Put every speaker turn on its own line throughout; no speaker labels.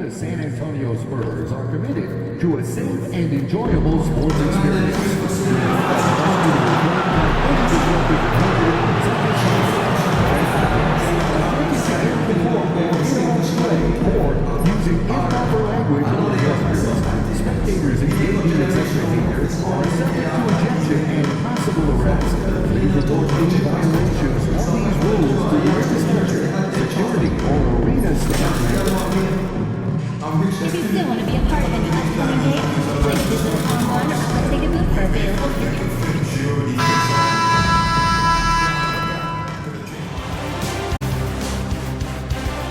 the San Antonio Spurs are committed to a safe and enjoyable sports using improper language or gestures. Spectators engaged in excessive behavior are subject to ejection and possible arrest. You report any violations of these rules to the legislature, security, or arena staff.
If you still want to be a part of any upcoming game, please visit online or take a booth for available tickets.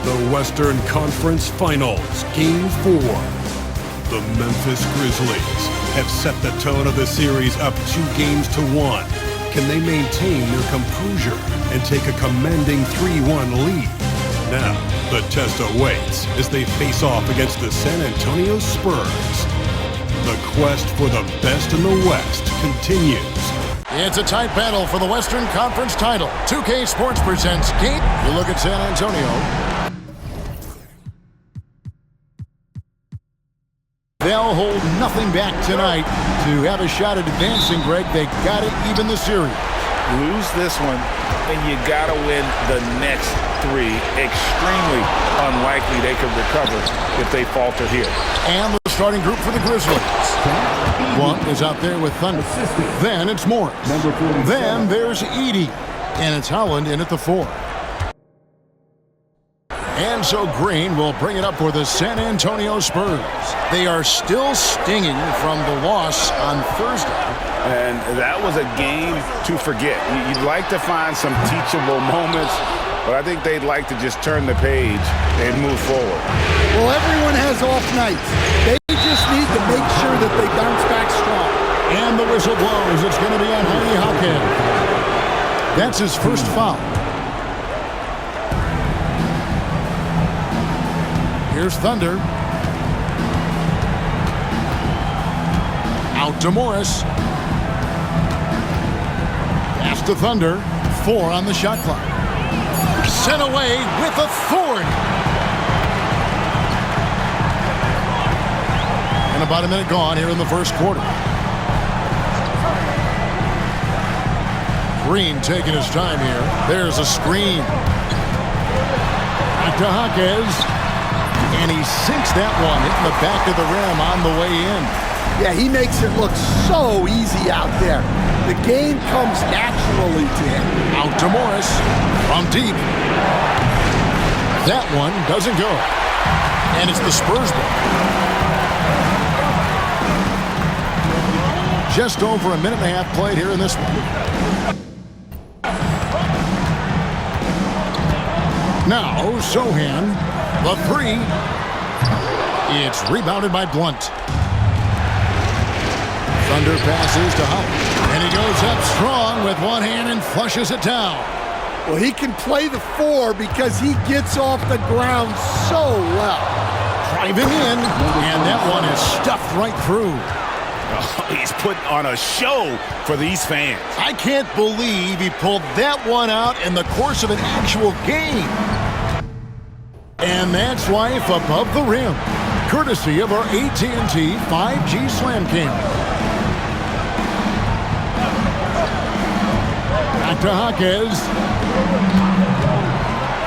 The Western Conference Finals, Game 4. The Memphis Grizzlies have set the tone of the series up 2-1. Can they maintain their composure and take a commanding 3-1 lead? Now, the test awaits as they face off against the San Antonio Spurs. The quest for the best in the West continues.
It's a tight battle for the Western Conference title. 2K Sports presents Game. You look at San Antonio. They'll hold nothing back tonight to have a shot at advancing, Greg. They got to even the series.
Lose this one, and you got to win the next 3. Extremely unlikely they could recover if they falter here.
And the starting group for the Grizzlies. One is out there with Thunder. Then it's Morris. Then there's Edey. And it's Holland in at the 4. And so Green will bring it up for the San Antonio Spurs. They are still stinging from the loss on Thursday.
And that was a game to forget. You'd like to find some teachable moments, but I think they'd like to just turn the page and move forward.
Well, everyone has off nights. They just need to make sure that they bounce back strong.
And the whistle blows. It's going to be on Heini Hawkins. That's his first foul. Here's Thunder. Out to Morris. Pass to Thunder. 4 on the shot clock. Sent away with authority. And about a minute gone here in the first quarter. Green taking his time here. There's a screen. Back to Hawkins. And he sinks that one, hitting the back of the rim on the way in.
Yeah, he makes it look so easy out there. The game comes naturally to him.
Out to Morris from deep. That one doesn't go. And it's the Spurs ball. Just over a minute and a half played here in this one. Now, Sochan, the 3. It's rebounded by Blunt. Thunder passes to Holland. And he goes up strong with one hand and flushes it down.
Well, he can play the 4 because he gets off the ground so well.
Driving in, and that one is stuffed right through.
Oh, he's putting on a show for these fans.
I can't believe he pulled that one out in the course of an actual game. And that's life above the rim, courtesy of our AT&T 5G Slam Cam. Back to Hawkins.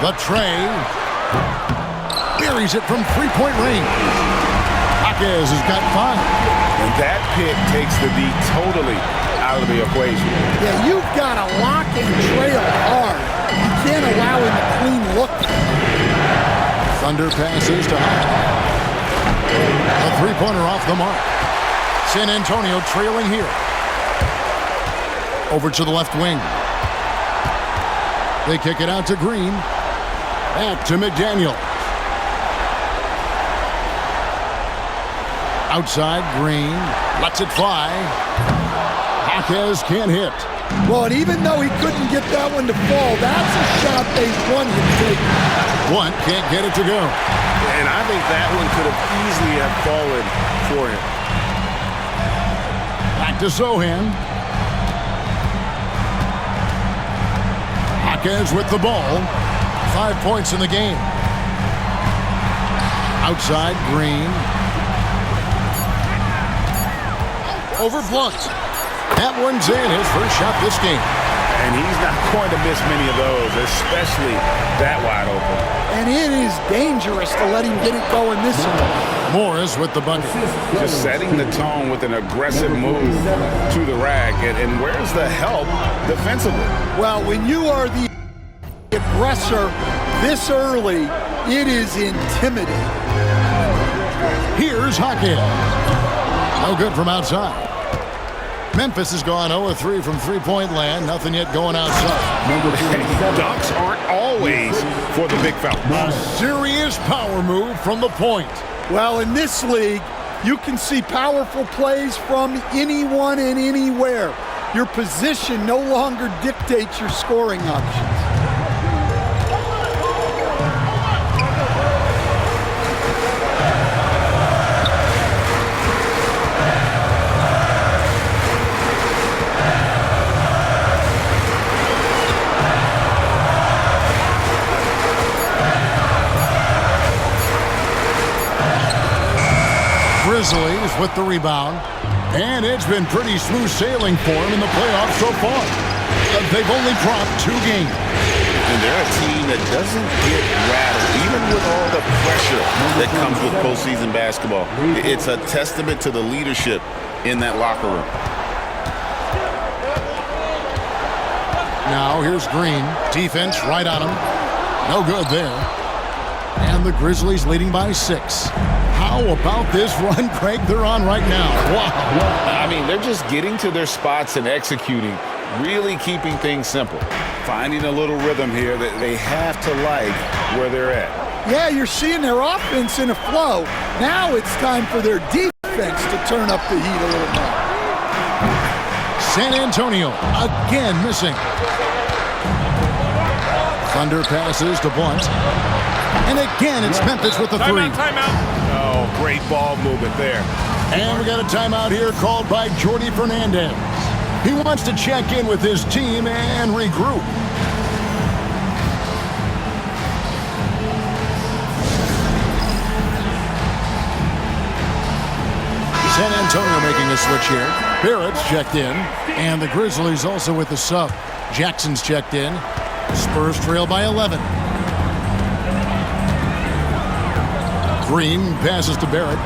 The tray. Buries it from 3-point range. Hawkins has got 5.
And that pick takes the D totally out of the equation.
Yeah, you've got to lock and trail hard. You can't allow him a clean look.
Thunder passes to Hawkins. A 3-pointer off the mark. San Antonio trailing here. Over to the left wing. They kick it out to Green. Back to McDaniel. Outside, Green lets it fly. Hawkins can't hit.
Well, and even though he couldn't get that one to fall, that's a shot they want him to take.
One can't get it to go.
And I think that one could have easily have fallen for him.
Back to Sochan. Hawkins with the ball. 5 points in the game. Outside, Green. Over Blunt. That one's in, his first shot this game.
And he's not going to miss many of those, especially that wide open.
And it is dangerous to let him get it going this way.
Morris with the bucket.
Just setting the tone with an aggressive move to the rack. And where's the help defensively?
Well, when you are the aggressor this early, it is intimidating.
Here's Hackett. No good from outside. Memphis has gone 0-3 from three-point land. Nothing yet going outside.
Dunks aren't always for the big fella.
Serious power move from the point.
Well, in this league, you can see powerful plays from anyone and anywhere. Your position no longer dictates your scoring options.
Grizzlies with the rebound. And it's been pretty smooth sailing for them in the playoffs so far. They've only dropped 2 games.
And they're a team that doesn't get rattled, even with all the pressure that comes with postseason basketball. It's a testament to the leadership in that locker room.
Now here's Green. Defense right on him. No good there. And the Grizzlies leading by 6. How about this run, Craig, they're on right now? Wow.
I mean, they're just getting to their spots and executing, really keeping things simple. Finding a little rhythm here that they have to like where they're at.
Yeah, you're seeing their offense in a flow. Now it's time for their defense to turn up the heat a little more.
San Antonio again missing. Thunder passes to Blunt. And again, it's Memphis with the 3.
Timeout. Oh, great ball movement there.
And we got a timeout here called by Jordi Fernandez. He wants to check in with his team and regroup. San Antonio making a switch here. Barrett's checked in. And the Grizzlies also with the sub. Jackson's checked in. Spurs trail by 11. Green passes to Barrett.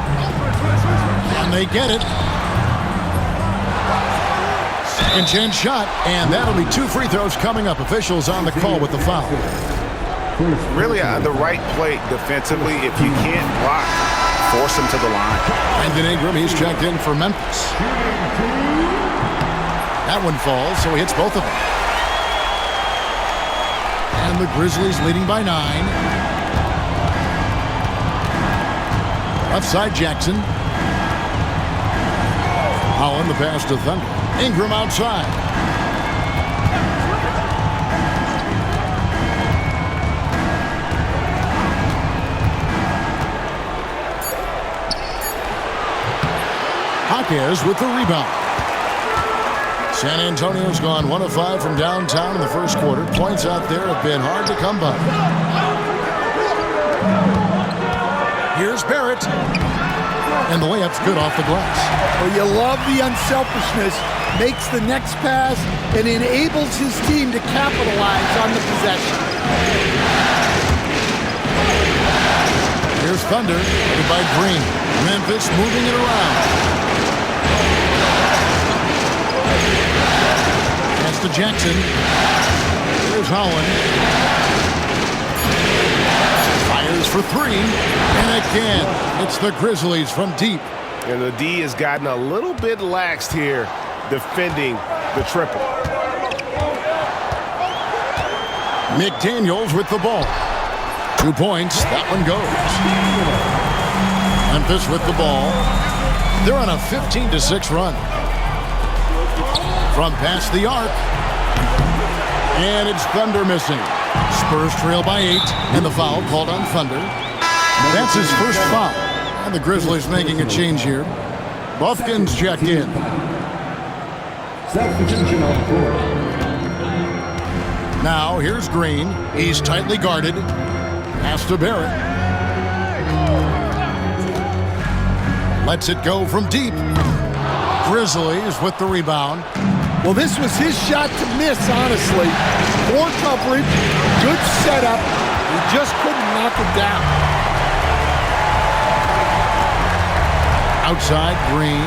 And they get it. Second chance shot. And that'll be 2 free throws coming up. Officials on the call with the foul.
Really the right play defensively. If you can't block, force him to the line.
Brandon Ingram, he's checked in for Memphis. That one falls, so he hits both of them. And the Grizzlies leading by 9. Left side, Jackson. Holland, the pass to Thunder. Ingram outside. Jaquez with the rebound. San Antonio's gone 1 of 5 from downtown in the first quarter. Points out there have been hard to come by. Here's Barrett. And the layup's good off the glass.
Well, you love the unselfishness. Makes the next pass and enables his team to capitalize on the possession.
Here's Thunder, headed by Green. Memphis moving it around. Pass to Jackson. Here's Holland. Fires for 3. And again, it's the Grizzlies from deep.
And the D has gotten a little bit laxed here defending the triple.
McDaniels with the ball. 2 points. That one goes. Memphis with the ball. They're on a 15-6 run. From past the arc. And it's Thunder missing. Spurs trail by 8. And the foul called on Thunder. That's his first foul. And the Grizzlies making a change here. Buffkin's checked in.
Substitution on the floor.
Now here's Green. He's tightly guarded. Pass to Barrett. Lets it go from deep. Grizzlies with the rebound.
Well, this was his shot to miss, honestly. Poor coverage, good setup. He just couldn't knock it down.
Outside, Green.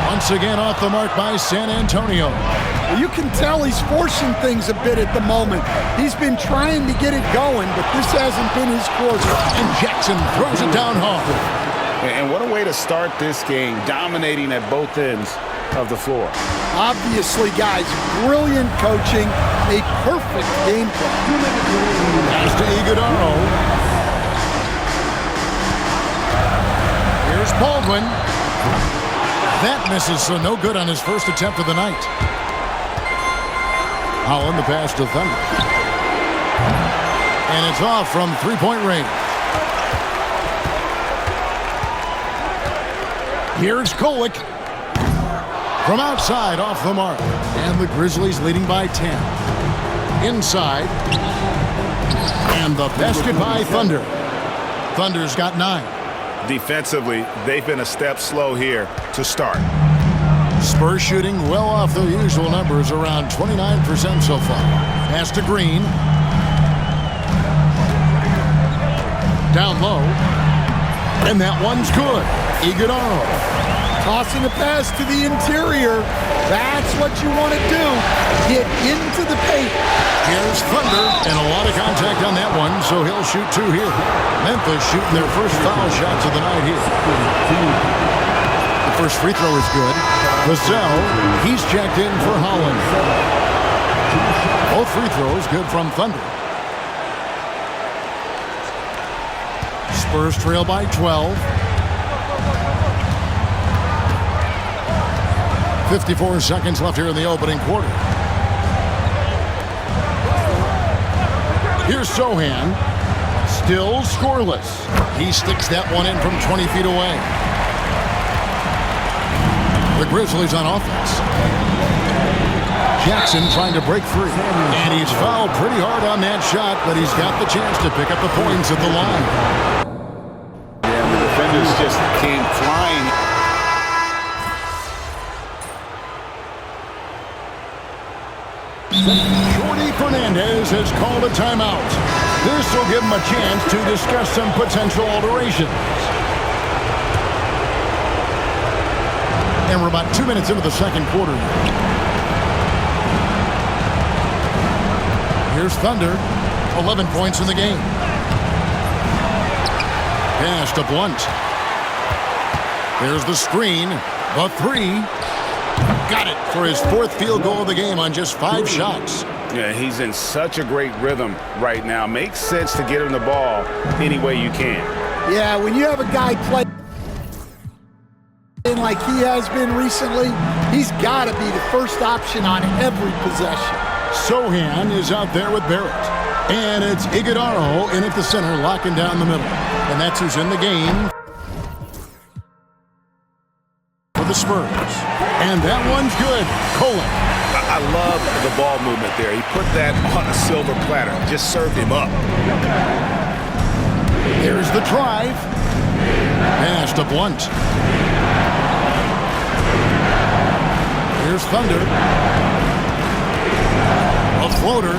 Once again off the mark by San Antonio.
Well, you can tell he's forcing things a bit at the moment. He's been trying to get it going, but this hasn't been his quarter.
And Jackson throws it down hard.
And what a way to start this game, dominating at both ends of the floor.
Obviously, guys, brilliant coaching, a perfect game plan.
Pass to Iguodala. Here's Baldwin. That misses, so no good on his first attempt of the night. Holland, the pass to Thunder. And it's off from three-point range. Here's Kolek. From outside, off the mark. And the Grizzlies leading by 10. Inside. And the basket by Thunder. Thunder's got 9.
Defensively, they've been a step slow here to start.
Spurs shooting well off their usual numbers, around 29% so far. Pass to Green. Down low. And that one's good. Iguodala.
Tossing a pass to the interior. That's what you want to do. Get into the paint.
Here's Thunder, and a lot of contact on that one, so he'll shoot 2 here. Memphis shooting their first foul shots of the night here. The first free throw is good. Vassell, he's checked in for Holland. Both free throws good from Thunder. Spurs trail by 12. 54 seconds left here in the opening quarter. Here's Sohan. Still scoreless. He sticks that one in from 20 feet away. The Grizzlies on offense. Jackson trying to break free. And he's fouled pretty hard on that shot, but he's got the chance to pick up the points at the line.
Yeah, the defenders just came flying.
Jordi Fernandez has called a timeout. This will give him a chance to discuss some potential alterations. And we're about 2 minutes into the second quarter. Here's Thunder. 11 points in the game. Pass to Blunt. There's the screen. The 3. Got it for his 4th field goal of the game on just 5 shots.
Yeah, he's in such a great rhythm right now. Makes sense to get him the ball any way you can.
Yeah, when you have a guy playing like he has been recently, he's got to be the first option on every possession.
Sohan is out there with Barrett. And it's Iguodala in at the center, locking down the middle. And that's who's in the game for the Spurs. And that one's good. Kolek.
I love the ball movement there. He put that on a silver platter. Just served him up.
Here's the drive. Pass to Blunt. Here's Thunder. A floater.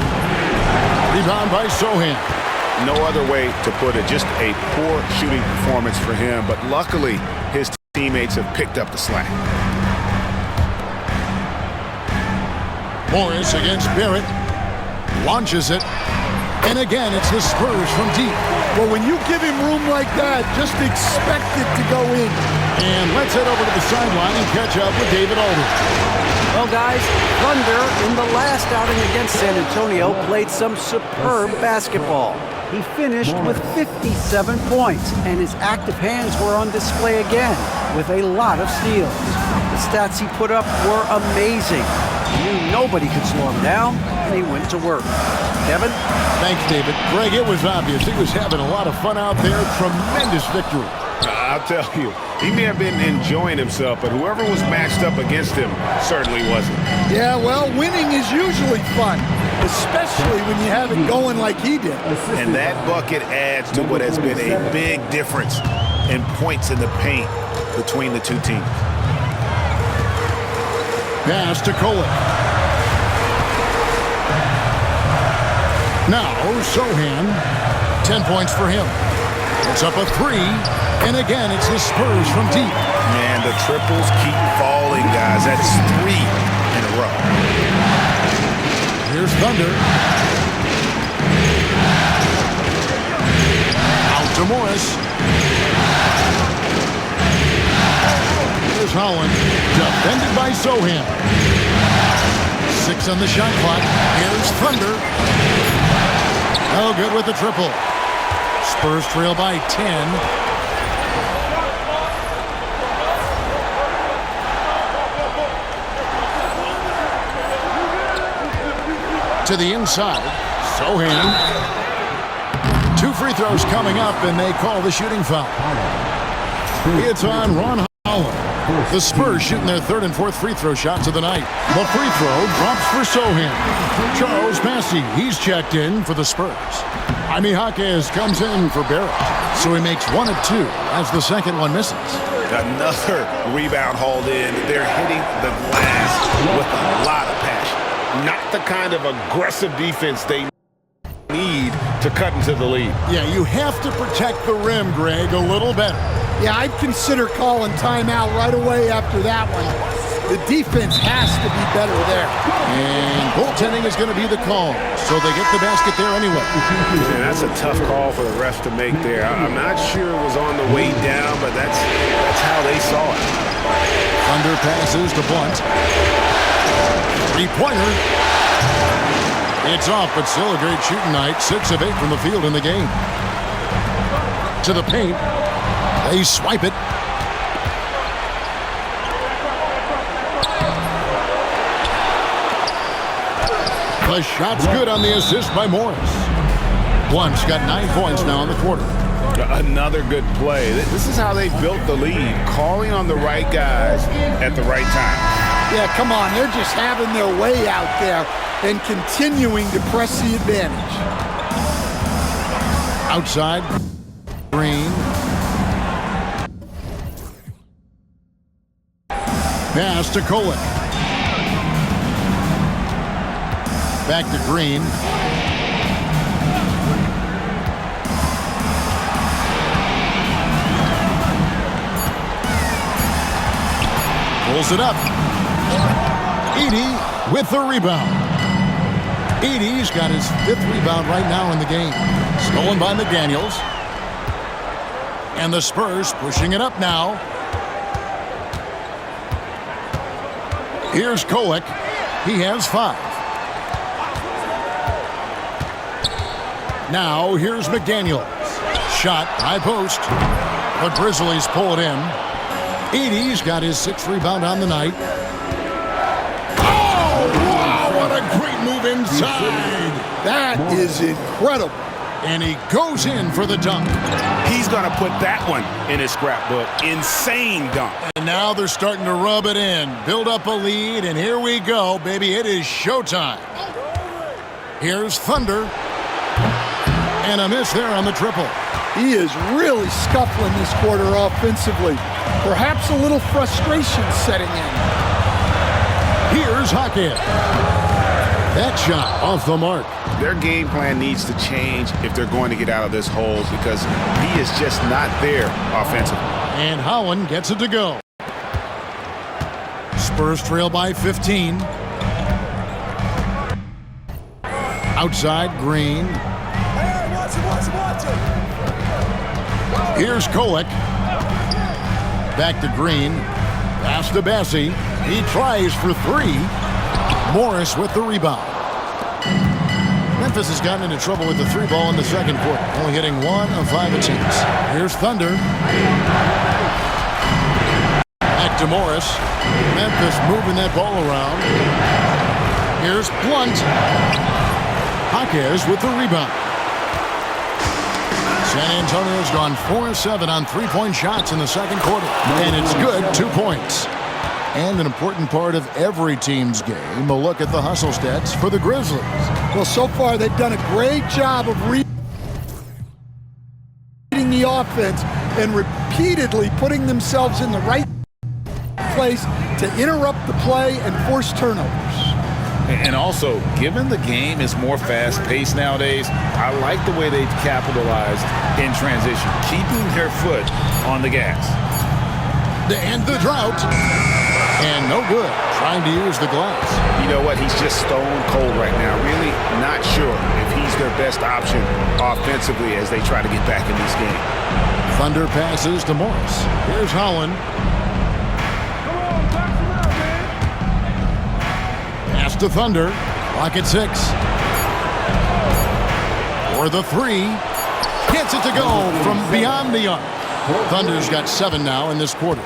Rebound by Sohan.
No other way to put it. Just a poor shooting performance for him. But luckily, his teammates have picked up the slack.
Morris against Barrett. Launches it. And again, it's the Spurs from deep.
Well, when you give him room like that, just expect it to go in.
And let's head over to the sideline and catch up with David Aldridge.
Well, guys, Thunder in the last outing against San Antonio played some superb basketball. He finished with 57 points, and his active hands were on display again with a lot of steals. The stats he put up were amazing. He knew nobody could slow him down, and he went to work. Kevin?
Thanks, David. Greg, it was obvious. He was having a lot of fun out there. Tremendous victory.
I'll tell you, he may have been enjoying himself, but whoever was matched up against him certainly wasn't.
Yeah, well, winning is usually fun, especially when you have it going like he did.
And that bucket adds to what has been a big difference in points in the paint between the two teams.
Pass to Kolek. Now, Sohan, 10 points for him. It's up a 3, and again, it's the Spurs from deep.
Man, the triples keep falling, guys. That's 3 in a row.
Here's Thunder. Out to Morris. Here's Holland. Defended by Sohan. 6 on the shot clock. Here's Thunder. Oh, good with the triple. Spurs trail by 10. To the inside. Sohan. 2 free throws coming up, and they call the shooting foul. It's on Ron Holland. The Spurs shooting their 3rd and 4th free throw shots of the night. The free throw drops for Sohan. Charles Massey, he's checked in for the Spurs. Jaime Jaquez comes in for Barrett. So he makes 1 of 2 as the second one misses.
Another rebound hauled in. They're hitting the glass with a lot of passion. Not the kind of aggressive defense they need to cut into the lead.
Yeah, you have to protect the rim, Greg, a little better.
Yeah, I'd consider calling timeout right away after that one. The defense has to be better there.
And goaltending is going to be the call, so they get the basket there anyway.
And that's a tough call for the refs to make there. I'm not sure it was on the way down, but that's how they saw it.
Thunder passes to Blunt. 3-pointer. It's off, but still a great shooting night. 6 of 8 from the field in the game. To the paint. They swipe it. The shot's good on the assist by Morris. Blunt's got 9 points now in the quarter.
Another good play. This is how they built the lead, calling on the right guys at the right time.
Yeah, come on. They're just having their way out there and continuing to press the advantage.
Outside, Green. Pass to Kolek. Back to Green. Pulls it up. Edey with the rebound. Edey's got his 5th rebound right now in the game. Stolen by McDaniels. And the Spurs pushing it up now. Here's Kolek. He has 5. Now here's McDaniels. Shot, high post. The Grizzlies pull it in. Edey's got his 6th rebound on the night. Oh, wow, what a great move inside.
That is incredible.
And he goes in for the dunk.
He's going to put that one in his scrapbook. Insane dunk.
And now they're starting to rub it in. Build up a lead, and here we go, baby. It is showtime. Here's Thunder. And a miss there on the triple.
He is really scuffling this quarter offensively. Perhaps a little frustration setting in.
Here's Jaquez. That shot off the mark.
Their game plan needs to change if they're going to get out of this hole because he is just not there offensively.
And Holland gets it to go. Spurs trail by 15. Outside, Green. Here's Kolek. Back to Green. Pass to Bassey. He tries for 3. Morris with the rebound. Memphis has gotten into trouble with the 3 ball in the second quarter, only hitting 1 of 5 attempts. Here's Thunder. Back to Morris. Memphis moving that ball around. Here's Blunt. Jaquez with the rebound. San Antonio's gone 4-7 on 3-point shots in the second quarter. And it's good, 2 points. And an important part of every team's game, a look at the hustle stats for the Grizzlies.
Well, so far they've done a great job of reading the offense and repeatedly putting themselves in the right place to interrupt the play and force turnovers.
And also, given the game is more fast-paced nowadays, I like the way they've capitalized in transition, keeping their foot on the gas.
To end the drought. And no good. Trying to use the glass.
You know what? He's just stone cold right now. Really not sure if he's their best option offensively as they try to get back in this game.
Thunder passes to Morris. Here's Holland. Pass to Thunder. Clock at 6. For the 3. Gets it to go from beyond the arc. Thunder's got 7 now in this quarter.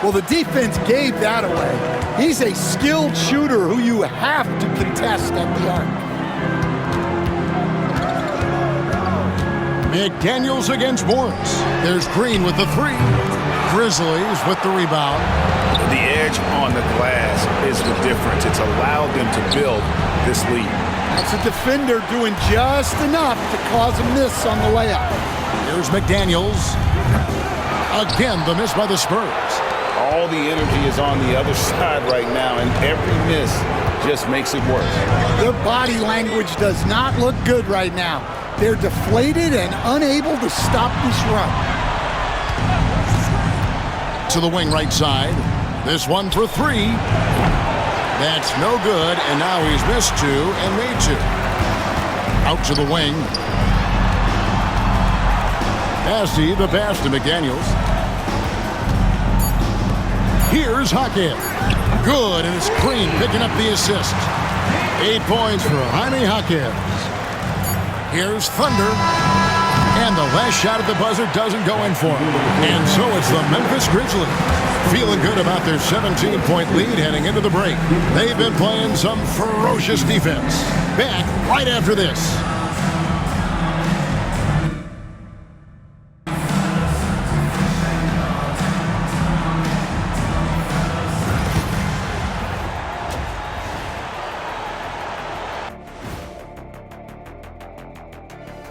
Well, the defense gave that away. He's a skilled shooter who you have to contest at the arc.
McDaniels against Morris. There's Green with the 3. Grizzlies with the rebound.
The edge on the glass is the difference. It's allowed them to build this lead.
That's a defender doing just enough to cause a miss on the layup.
Here's McDaniels. Again, the miss by the Spurs.
All the energy is on the other side right now, and every miss just makes it worse.
Their body language does not look good right now. They're deflated and unable to stop this run.
To the wing right side. This one for 3. That's no good, and now he's missed 2 and made 2. Out to the wing. Massey, the pass to McDaniels. Here's Hackett. Good, and it's Green picking up the assist. 8 points for Jaime Hackett. Here's Thunder. And the last shot at the buzzer doesn't go in for him. And so it's the Memphis Grizzlies. Feeling good about their 17-point lead heading into the break. They've been playing some ferocious defense. Back right after this.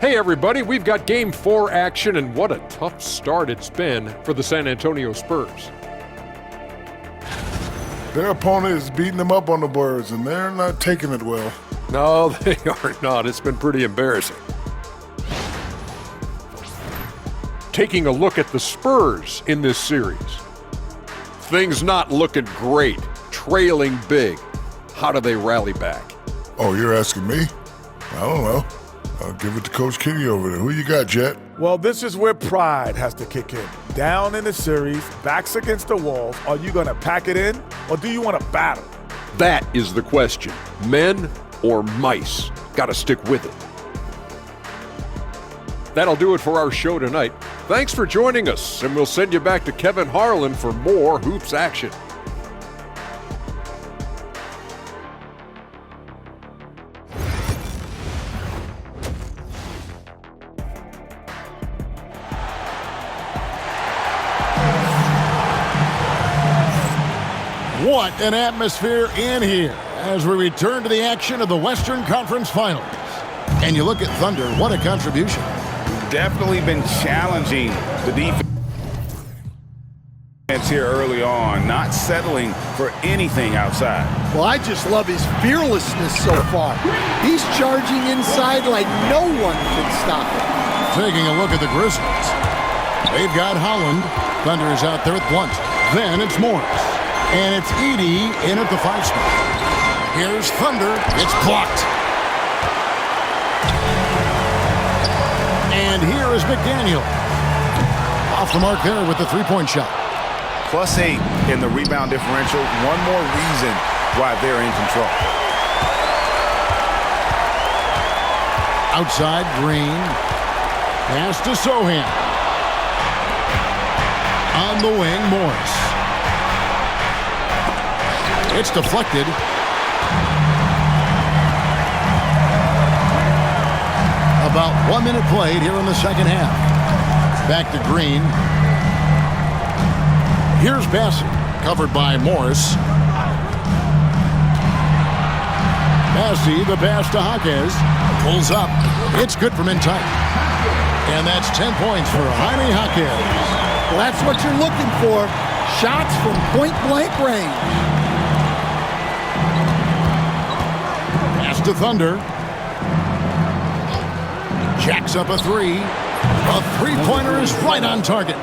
Hey everybody, we've got Game 4 action, and what a tough start it's been for the San Antonio Spurs.
Their opponent is beating them up on the boards, and they're not taking it well.
No, they are not. It's been pretty embarrassing. Taking a look at the Spurs in this series. Things not looking great, trailing big. How do they rally back?
Oh, you're asking me? I don't know. I'll give it to Coach Kitty over there. Who you got, Jet?
Well, this is where pride has to kick in. Down in the series, backs against the walls. Are you going to pack it in, or do you want to battle?
That is the question. Men or mice? Got to stick with it. That'll do it for our show tonight. Thanks for joining us, and we'll send you back to Kevin Harlan for more hoops action.
What an atmosphere in here as we return to the action of the Western Conference Finals. And you look at Thunder, what a contribution.
Definitely been challenging the defense here early on, not settling for anything outside.
Well, I just love his fearlessness so far. He's charging inside like no one can stop him.
Taking a look at the Grizzlies. They've got Holland. Thunder is out there with Blunt. Then it's Morris. And it's Edey in at the 5 spot. Here's Thunder. It's blocked. And here is McDaniel. Off the mark there with the 3-point shot.
+8 in the rebound differential. One more reason why they're in control.
Outside, Green. Pass to Sohan. On the wing, Morris. It's deflected. About 1 minute played here in the second half. Back to Green. Here's Bassett, covered by Morris. Massey, the pass to Jaquez. Pulls up. It's good from in tight. And that's 10 points for Jaime Jaquez.
Well, that's what you're looking for. Shots from point-blank range.
Pass to Thunder. Jacks up a three. A three-pointer is right on target.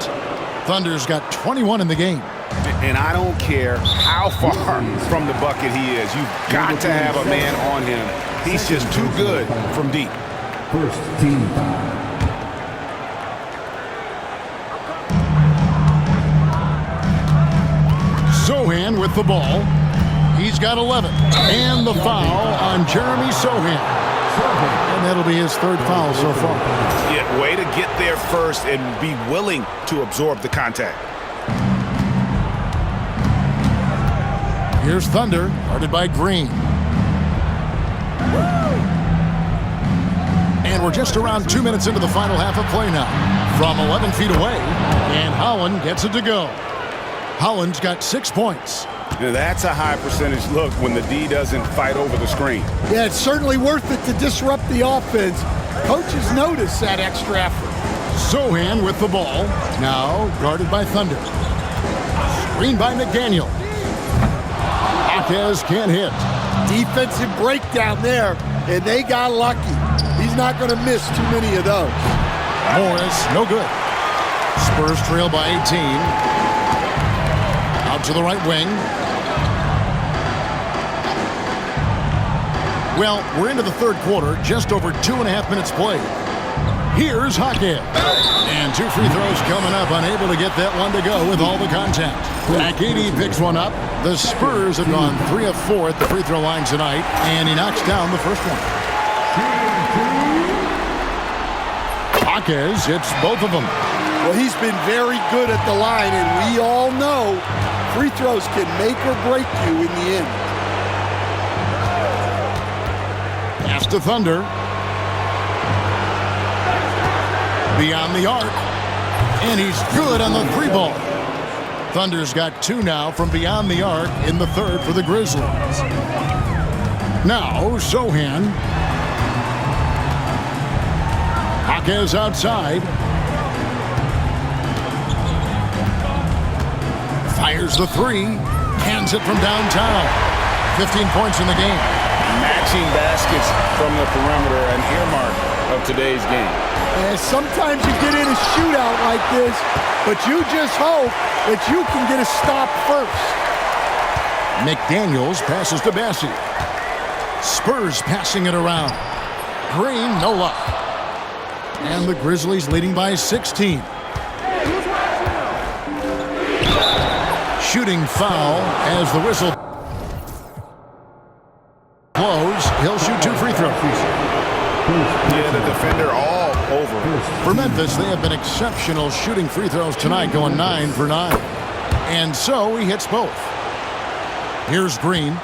Thunder's got 21 in the game.
And I don't care how far from the bucket he is. You've got to have a man on him. He's just too good from deep.
First team foul.
Sochan with the ball. He's got 11. And the foul on Jeremy Sochan. And that'll be his third foul so far.
Yeah, way to get there first and be willing to absorb the contact.
Here's Thunder, guarded by Green. And we're just around 2 minutes into the final half of play now. From 11 feet away, and Holland gets it to go. Holland's got 6 points.
Now, that's a high percentage look when the D doesn't fight over the screen.
Yeah, it's certainly worth it to disrupt the offense. Coaches notice that extra effort.
Sochan with the ball, now guarded by Thunder. Screened by McDaniel. Jaquez can't hit.
Defensive breakdown there, and they got lucky. He's not going to miss too many of those.
Morris, no good. Spurs trail by 18. Out to the right wing. Well, we're into the third quarter, just over 2.5 minutes played. Here's Jaquez. And 2 free throws coming up, unable to get that one to go with all the contact. McAdie picks one up. The Spurs have gone 3 of 4 at the free throw line tonight, and he knocks down the first one. Jaquez hits both of them.
Well, he's been very good at the line, and we all know free throws can make or break you in the end.
Pass to Thunder. Beyond the arc. And he's good on the 3 ball. Thunder's got 2 now from beyond the arc in the third for the Grizzlies. Now, Sochan. Jaquez outside. Fires the 3. Hands it from downtown. 15 points in the game.
Matching baskets from the perimeter, an earmark of today's game.
And sometimes you get in a shootout like this, but you just hope that you can get a stop first.
McDaniels passes to Bassey. Spurs passing it around. Green, no luck. And the Grizzlies leading by 16. Shooting foul as the whistle blows. He'll shoot 2 free throws.
Yeah, the defender all over.
For Memphis, they have been exceptional shooting free throws tonight, going 9 for 9. And so he hits both. Here's Green.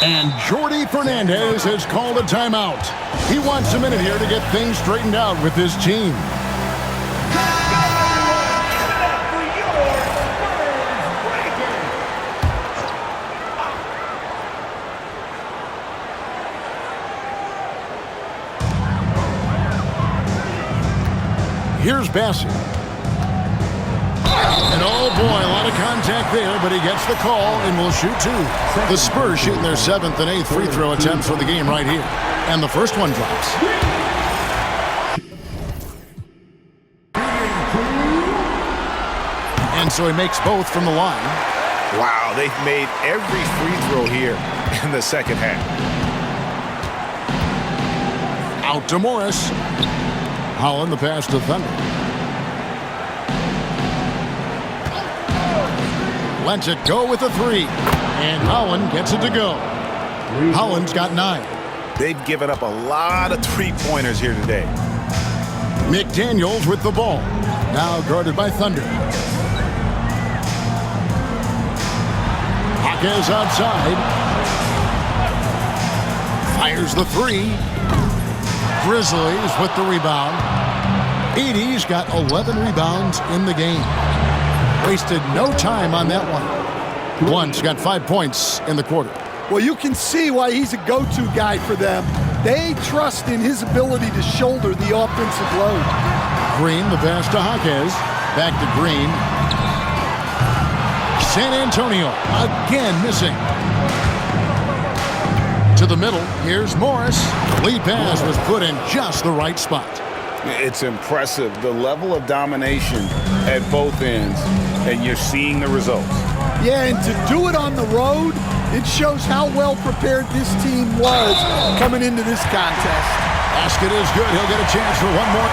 And Jordi Fernandez has called a timeout. He wants a minute here to get things straightened out with his team. Here's Bassey. And oh boy, a lot of contact there, but he gets the call and will shoot 2. The Spurs shooting their 7th and 8th free throw attempts for the game right here. And the first one drops. And so he makes both from the line.
Wow, they've made every free throw here in the second half.
Out to Morris. Holland the pass to Thunder. Lets it go with a 3. And Holland gets it to go. Holland's got 9.
They've given up a lot of three-pointers here today.
McDaniels with the ball. Now guarded by Thunder. Jaquez outside. Fires the 3. Grizzlies with the rebound. Edey's got 11 rebounds in the game. Wasted no time on that one. Once got 5 points in the quarter.
Well, you can see why he's a go-to guy for them. They trust in his ability to shoulder the offensive load.
Green, the pass to Jaquez. Back to Green. San Antonio again missing. To the middle, here's Morris. The lead pass was put in just the right spot.
It's impressive, the level of domination at both ends, and you're seeing the results.
Yeah, and to do it on the road, it shows how well prepared this team was coming into this contest.
Basket is good. He'll get a chance for one more.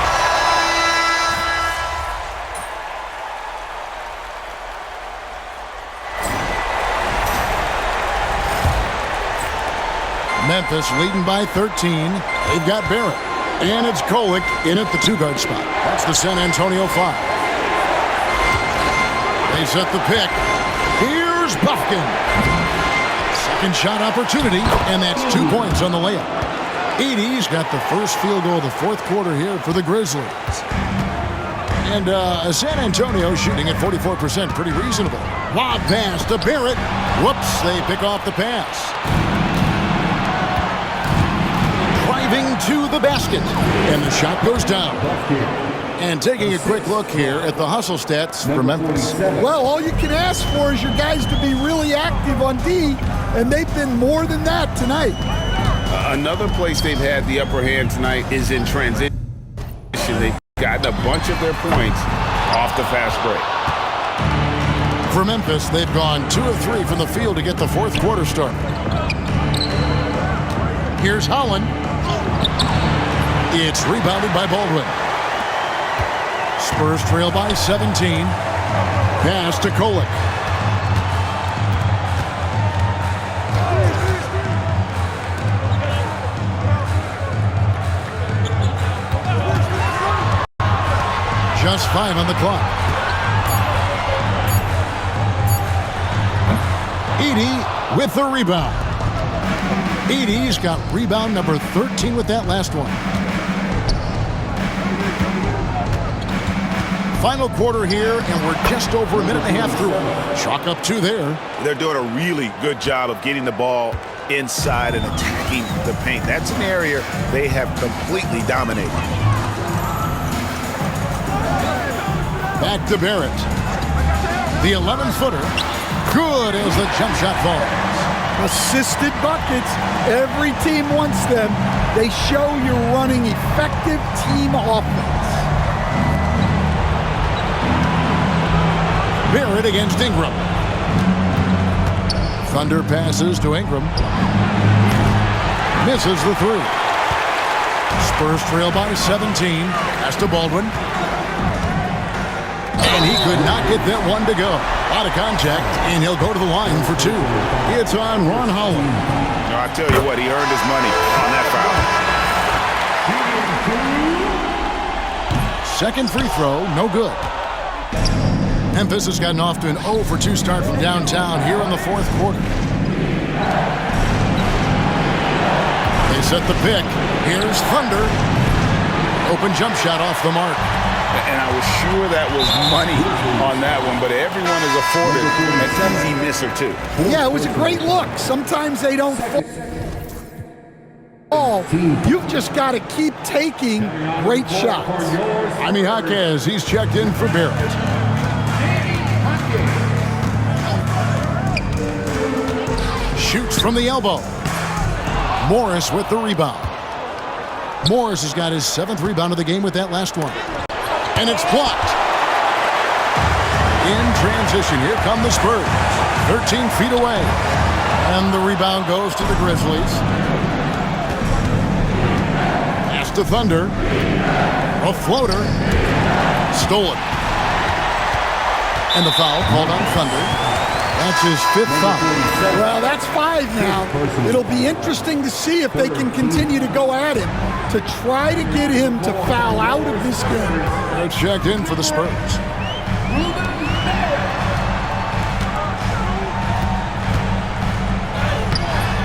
Memphis leading by 13. They've got Barrett. And it's Kolek in at the two-guard spot. That's the San Antonio 5. They set the pick. Here's Buffkin. Second shot opportunity, and that's 2 points on the layup. 80's got the first field goal of the fourth quarter here for the Grizzlies. And San Antonio shooting at 44%, pretty reasonable. Lob pass to Barrett. Whoops, they pick off the pass. Driving to the basket, and the shot goes down. And taking a quick look here at the hustle stats for Memphis.
Well, all you can ask for is your guys to be really active on D, and they've been more than that tonight.
Another place they've had the upper hand tonight is in transition. They've gotten a bunch of their points off the fast break.
For Memphis, they've gone 2 of 3 from the field to get the fourth quarter started. Here's Holland. It's rebounded by Baldwin. Spurs trail by 17. Pass to Kolek. Just 5 on the clock. Edey with the rebound. Edey's got rebound number 13 with that last one. Final quarter here, and we're just over a minute and a half through. Chalk up 2 there.
They're doing a really good job of getting the ball inside and attacking the paint. That's an area they have completely dominated.
Back to Barrett. The 11-footer. Good as the jump shot falls.
Assisted buckets. Every team wants them. They show you're running effective team offense.
Barrett against Ingram. Thunder passes to Ingram. Misses the 3. Spurs trail by 17. Pass to Baldwin. And he could not get that one to go. A lot of contact, and he'll go to the line for 2. It's on Ron Holland.
No, I tell you what, he earned his money on that foul.
Second free throw, no good. Memphis has gotten off to an 0 for 2 start from downtown here in the fourth quarter. They set the pick. Here's Thunder. Open jump shot off the mark.
And I was sure that was money on that one, but everyone is afforded an easy miss or 2.
Yeah, it was a great look. Sometimes they don't fall. You've just got to keep taking great shots.
Jaime Jaquez, he's checked in for Barrett. Shoots from the elbow. Morris with the rebound. Morris has got his 7th rebound of the game with that last one. And it's blocked. In transition, here come the Spurs. 13 feet away. And the rebound goes to the Grizzlies. Pass to Thunder. A floater. Stolen. And the foul called on Thunder. That's his 5th foul.
Well, that's 5 now. It'll be interesting to see if they can continue to go at him to try to get him to foul out of this game.
They're checked in for the Spurs.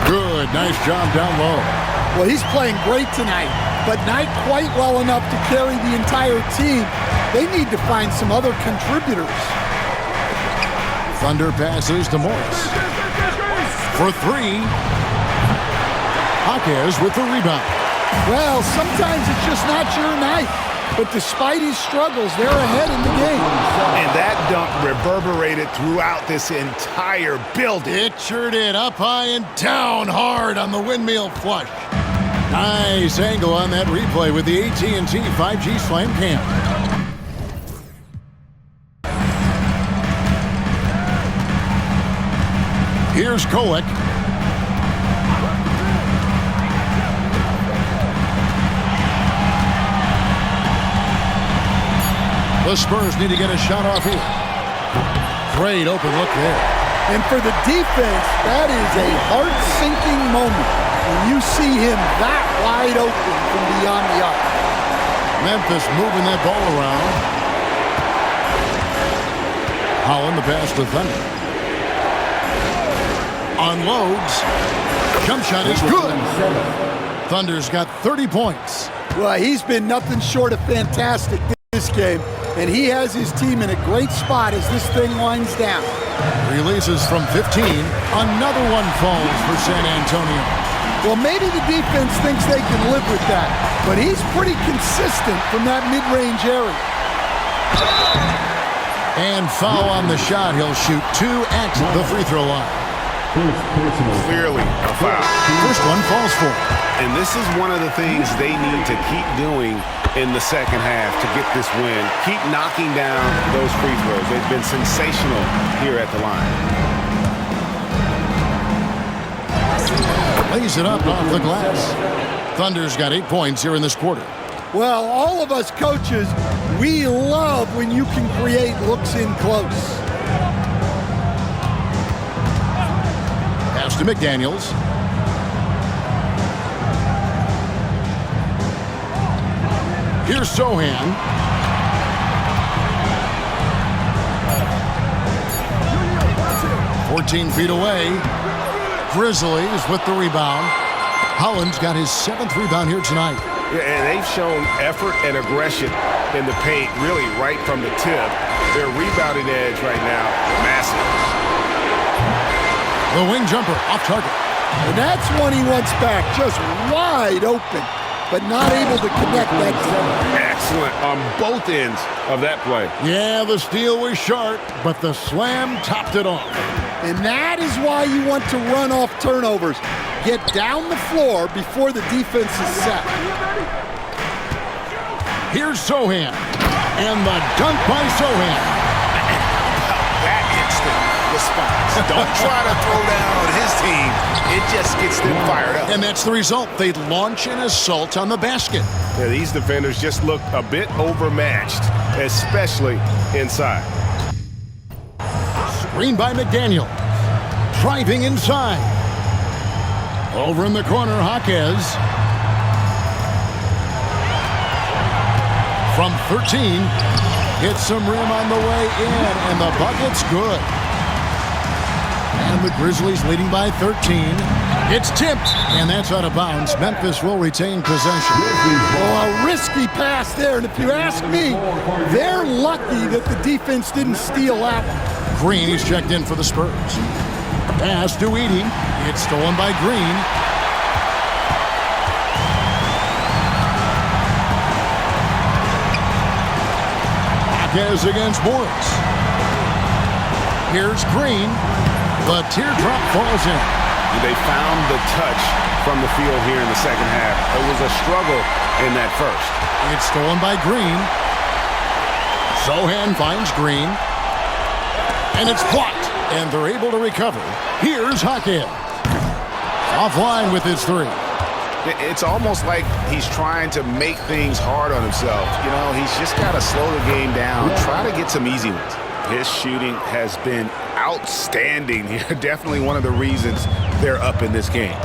Good, nice job down low.
Well, he's playing great tonight, but not quite well enough to carry the entire team. They need to find some other contributors.
Thunder passes to Morris. for three. Jaquez with the rebound.
Well, sometimes it's just not your night. But despite his struggles, they're ahead in the game.
And that dunk reverberated throughout this entire building.
It sure did. Up high and down hard on the windmill flush. Nice angle on that replay with the AT&T 5G Slam Cam. Here's Kolek. The Spurs need to get a shot off here. Great open look there.
And for the defense, that is a heart-sinking moment when you see him that wide open from beyond the arc.
Memphis moving that ball around. Holland the pass to Thunder. Unloads. Jump shot is good. Thunder's got 30 points.
Well, he's been nothing short of fantastic this game. And he has his team in a great spot as this thing winds down.
Releases from 15. Another one falls for San Antonio.
Well, maybe the defense thinks they can live with that, but he's pretty consistent from that mid-range area.
And foul on the shot. He'll shoot 2 at the free throw line.
Clearly a foul.
First one falls for.
And this is one of the things they need to keep doing in the second half to get this win. Keep knocking down those free throws. They've been sensational here at the line.
Lays it up off the glass. Thunder's got 8 points here in this quarter.
Well, all of us coaches, we love when you can create looks in close.
Pass to McDaniels. Here's Sohan. "14 feet away. Grizzlies with the rebound. Holland's got his 7th rebound here tonight.
Yeah, and they've shown effort and aggression in the paint, really right from the tip. Their rebounding edge right now, massive.
The wing jumper off target.
And that's one he wants back, just wide open, but not able to connect that time.
Excellent on both ends of that play.
Yeah, the steal was sharp, but the slam topped it off.
And that is why you want to run off turnovers. Get down the floor before the defense is set.
Here's Sohan. And the dunk by Sohan.
That instant response. Don't try to throw down on his team. It just gets them fired up.
And that's the result. They launch an assault on the basket.
Yeah, these defenders just look a bit overmatched, especially inside.
Screen by McDaniel. Driving inside. Over in the corner, Jaquez. From 13. Hits some rim on the way in, and the bucket's good. And the Grizzlies leading by 13. It's tipped, and that's out of bounds. Memphis will retain possession.
Oh, a risky pass there, and if you ask me, they're lucky that the defense didn't steal that one.
Green is checked in for the Spurs. Pass to Edey. It's stolen by Green. Jaquez against Morris. Here's Green. The teardrop falls in.
They found the touch from the field here in the second half. It was a struggle in that first.
It's stolen by Green. Sohan finds Green. And it's blocked. And they're able to recover. Here's Jaquez. Offline with his 3.
It's almost like he's trying to make things hard on himself. You know, he's just got to slow the game down. Try to get some easy ones. His shooting has been outstanding here. Definitely one of the reasons they're up in this game.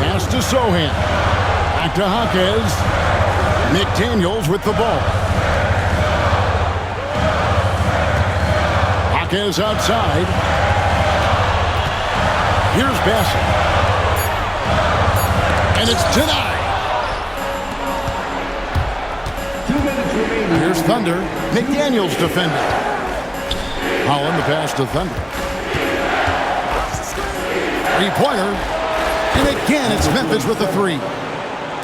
Pass to Sohan. Back to Jaquez. McDaniels with the ball. Jaquez outside. Here's Bassett. And it's denied. Here's Thunder. McDaniels defending. Holland the pass to Thunder. Three-pointer. And again, it's Memphis with the three.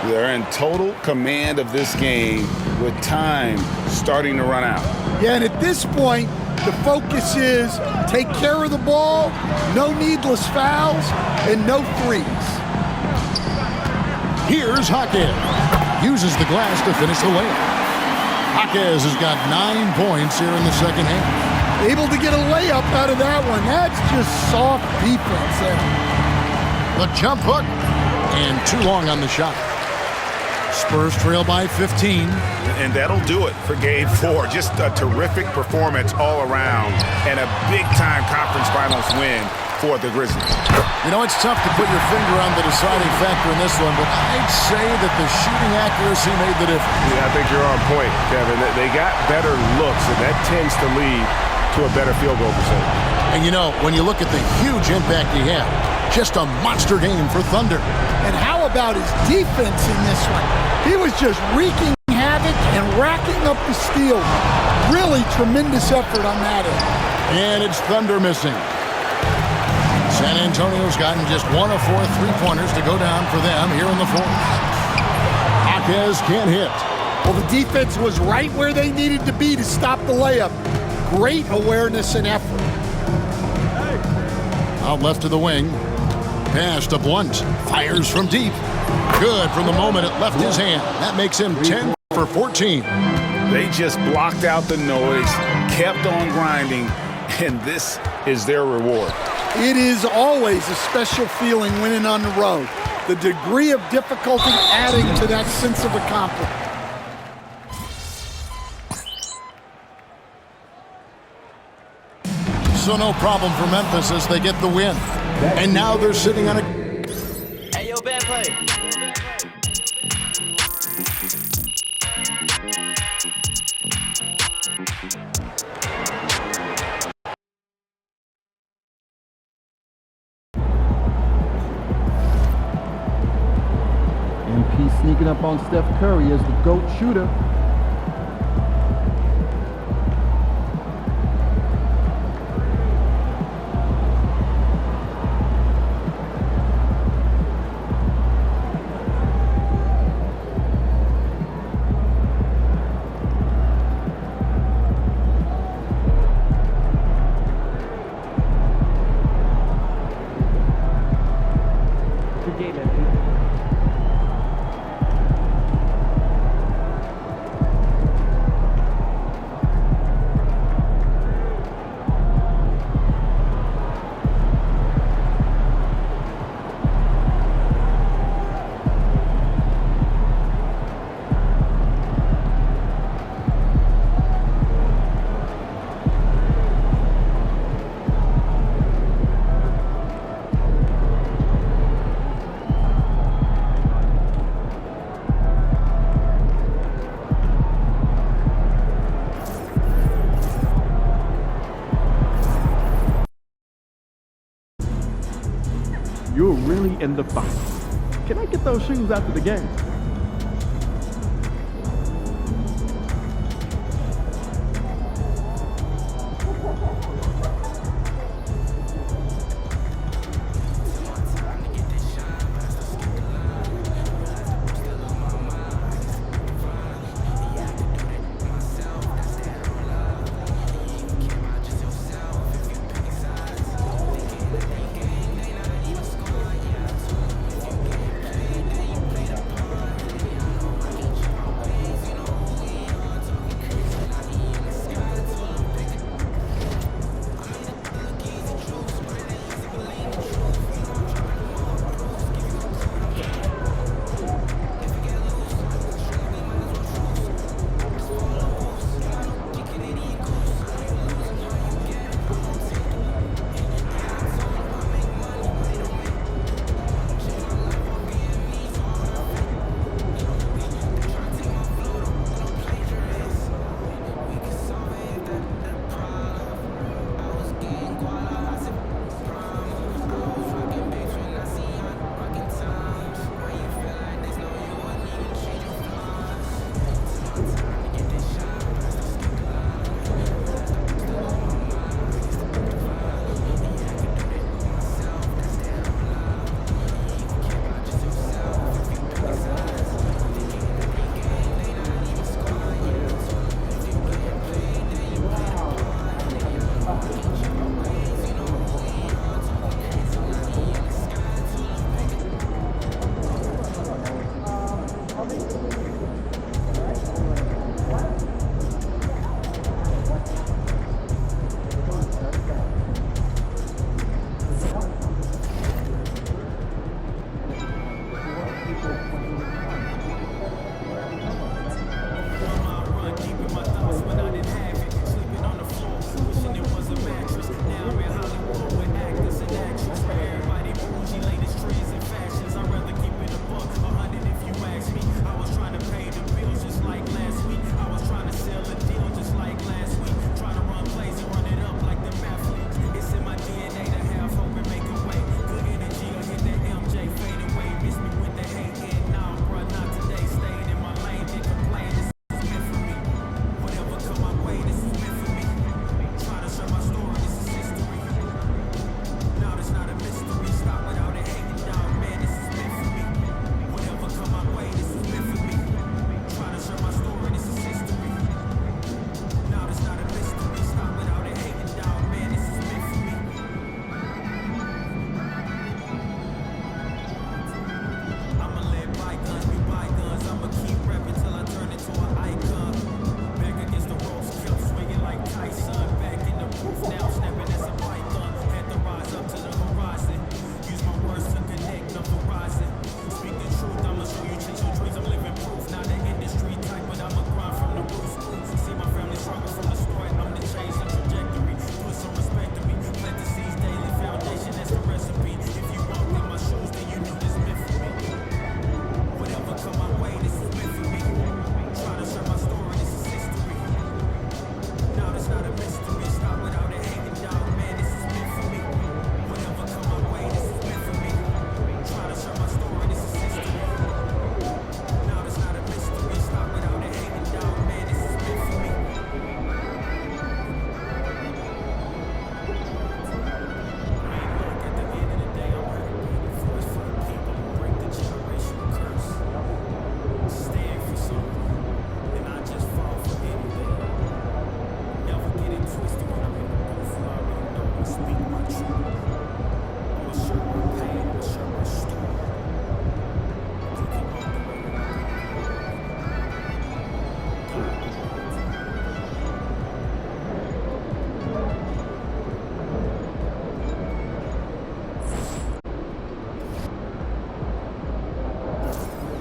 They're in total command of this game with time starting to run out.
Yeah, and at this point, the focus is take care of the ball, no needless fouls, and no threes.
Here's Jaquez. Uses the glass to finish the layup. Jaquez has got 9 points here in the second half.
Able to get a layup out of that one. That's just soft defense there.
The jump hook, and too long on the shot. Spurs trail by 15.
And that'll do it for Game 4. Just a terrific performance all around and a big-time conference finals win for the Grizzlies.
You know, it's tough to put your finger on the deciding factor in this one, but I'd say that the shooting accuracy made the difference.
Yeah, I think you're on point, Kevin. They got better looks, and that tends to lead to a better field goal percentage.
And you know, when you look at the huge impact he had, just a monster game for Thunder.
And how about his defense in this one? He was just wreaking havoc and racking up the steals. Really tremendous effort on that end.
And it's Thunder missing. San Antonio's gotten just 1 of 4 3-pointers to go down for them here in the fourth. Jaquez can't hit.
Well, the defense was right where they needed to be to stop the layup. Great awareness and effort.
Out left to the wing. Pass to Blunt. Fires from deep. Good from the moment it left his hand. That makes him 10 for 14.
They just blocked out the noise, kept on grinding, and this is their reward.
It is always a special feeling winning on the road. The degree of difficulty adding to that sense of accomplishment.
So no problem for Memphis as they get the win. And now they're sitting on a...
Hey, yo, bad play.
MP sneaking up on Steph Curry as the GOAT shooter. You're really in the fight. Can I get those shoes after the game?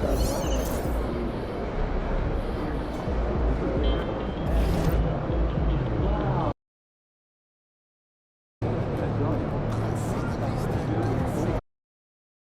Bye.